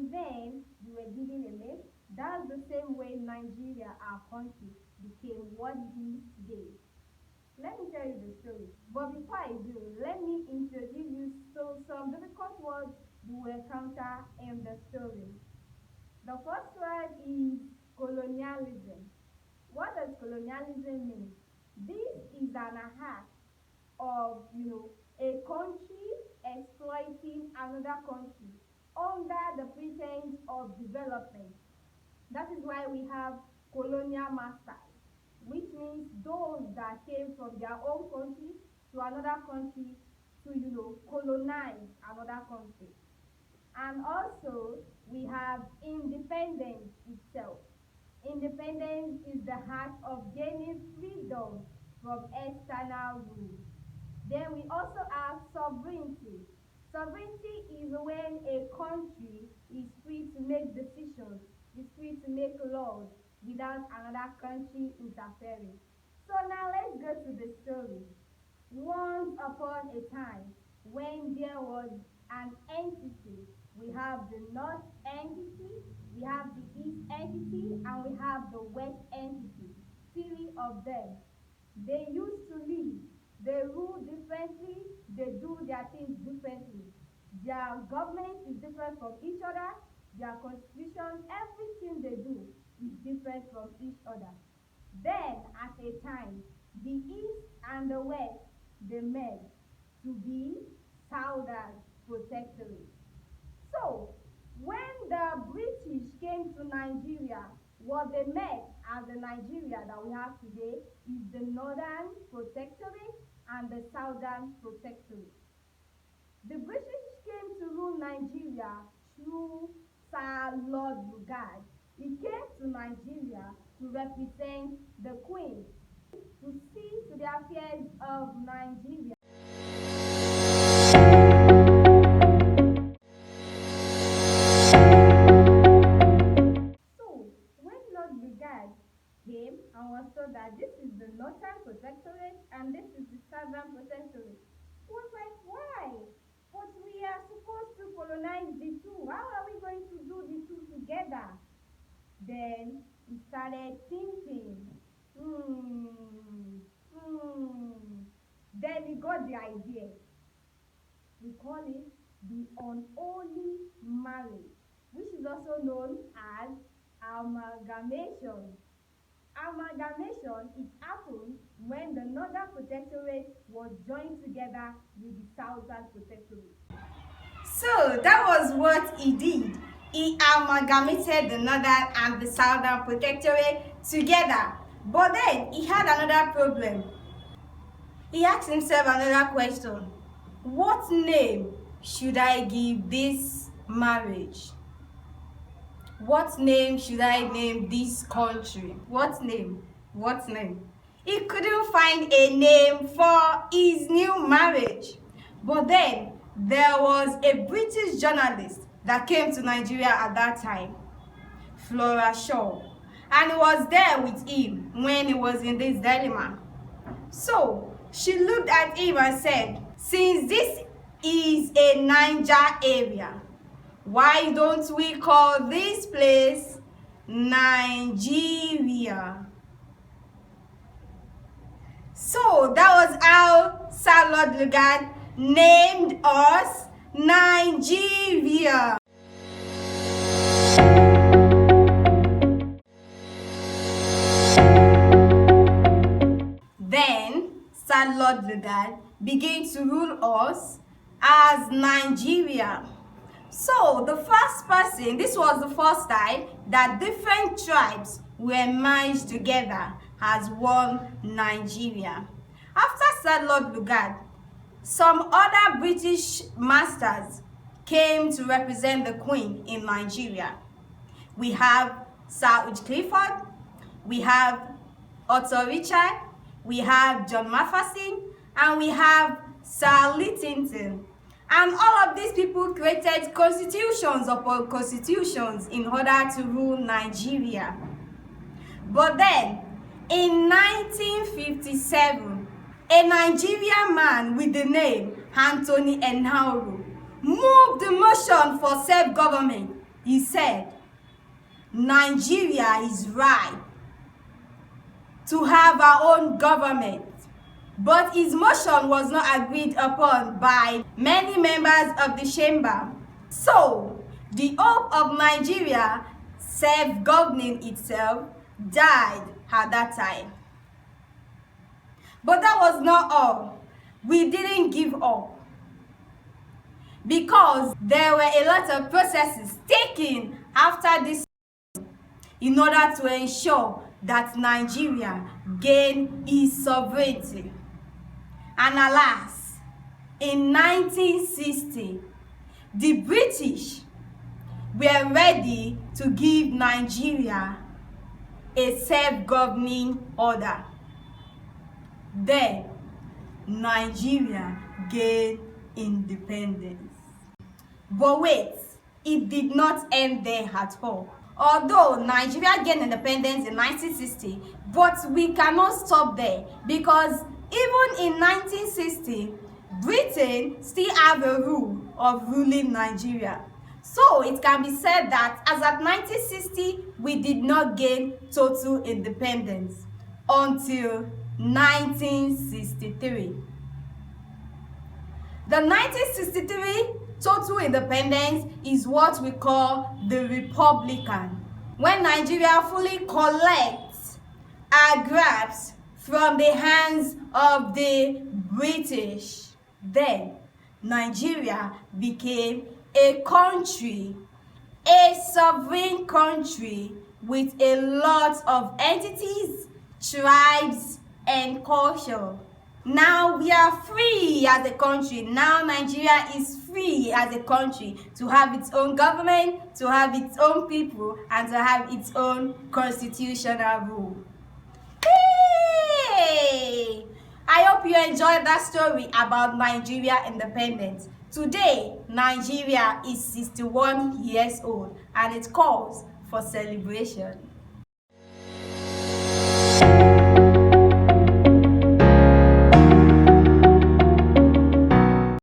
and then you were given a name. That's the same way Nigeria, our country, became what it is today. Let me tell you the story. But before I do, let me introduce you to some difficult words you will encounter in the story. The first word is colonialism. What does colonialism mean? This is an act of, a country exploiting another country under the pretense of development. That is why we have colonial masters, which means those that came from their own country to another country to, colonize another country. And also, we have independence itself. Independence is the act of gaining freedom from external rule. Then we also have sovereignty. Sovereignty is when a country is free to make decisions, is free to make laws without another country interfering. So now let's go to the story. Once upon a time, when there was an entity, we have the North entity, we have the East entity, and we have the West entity. Three of them. They used to live. They rule differently. They do their things differently. Their government is different from each other. Their constitution, everything they do is different from each other. Then, at a time, the East and the West, they met to be Southern Protectorate. So, when the British came to Nigeria, what they met as the Nigeria that we have today is the Northern Protectorate and the Southern Protectorate. The British came to rule Nigeria through Sir Lord Lugard. He came to Nigeria to represent the Queen, to see to the affairs of Nigeria. So, when Lord Lugard came and was told that this is the Northern Protectorate and this is the Southern Protectorate, he was like, why? But we are supposed to colonize the two. How are we going to do the two together? Then he started thinking. Then he got the idea. We call it the unholy marriage, which is also known as amalgamation. Amalgamation, it happened when the Northern Protectorate was joined together with the Southern Protectorate. So that was what he did. He amalgamated the Northern and the Southern Protectorate together. But then he had another problem. He asked himself another question. What name should I give this marriage? What name should I name this country? What name? What name? He couldn't find a name for his new marriage. But then there was a British journalist that came to Nigeria at that time, Flora Shaw, and he was there with him when he was in this dilemma. So she looked at him and said, since this is a Niger area, why don't we call this place Nigeria? So that was how Sir Lord Lugard named us Nigeria. Then Sir Lord Lugard began to rule us as Nigeria. So the first person, this was the first time that different tribes were merged together as one Nigeria. After Sir Lord Lugard, some other British masters came to represent the Queen in Nigeria. We have Sir Uj Clifford, we have Otto Richard, we have John Maferson, and we have Sir Lyttelton. And all of these people created constitutions upon constitutions in order to rule Nigeria. But then, in 1957, a Nigerian man with the name Anthony Enahoro moved the motion for self-government. he said, Nigeria is right to have our own government. But his motion was not agreed upon by many members of the chamber. So, the hope of Nigeria self-governing itself died at that time. But that was not all. We didn't give up, because there were a lot of processes taken after this in order to ensure that Nigeria gained its sovereignty. And alas, in 1960, the British were ready to give Nigeria a self-governing order. Then, Nigeria gained independence. But wait, it did not end there at all. Although Nigeria gained independence in 1960, but we cannot stop there, because even in 1960, Britain still have a rule of ruling Nigeria. So it can be said that as at 1960, we did not gain total independence until 1963. The 1963 total independence is what we call the Republican, when Nigeria fully collects our grabs from the hands of the British. Then Nigeria became a country, a sovereign country with a lot of entities, tribes, and culture. Now we are free as a country. Now Nigeria is free as a country to have its own government, to have its own people, and to have its own constitutional rule. Hey! I hope you enjoyed that story about Nigeria independence. Today, Nigeria is 61 years old, and it calls for celebration.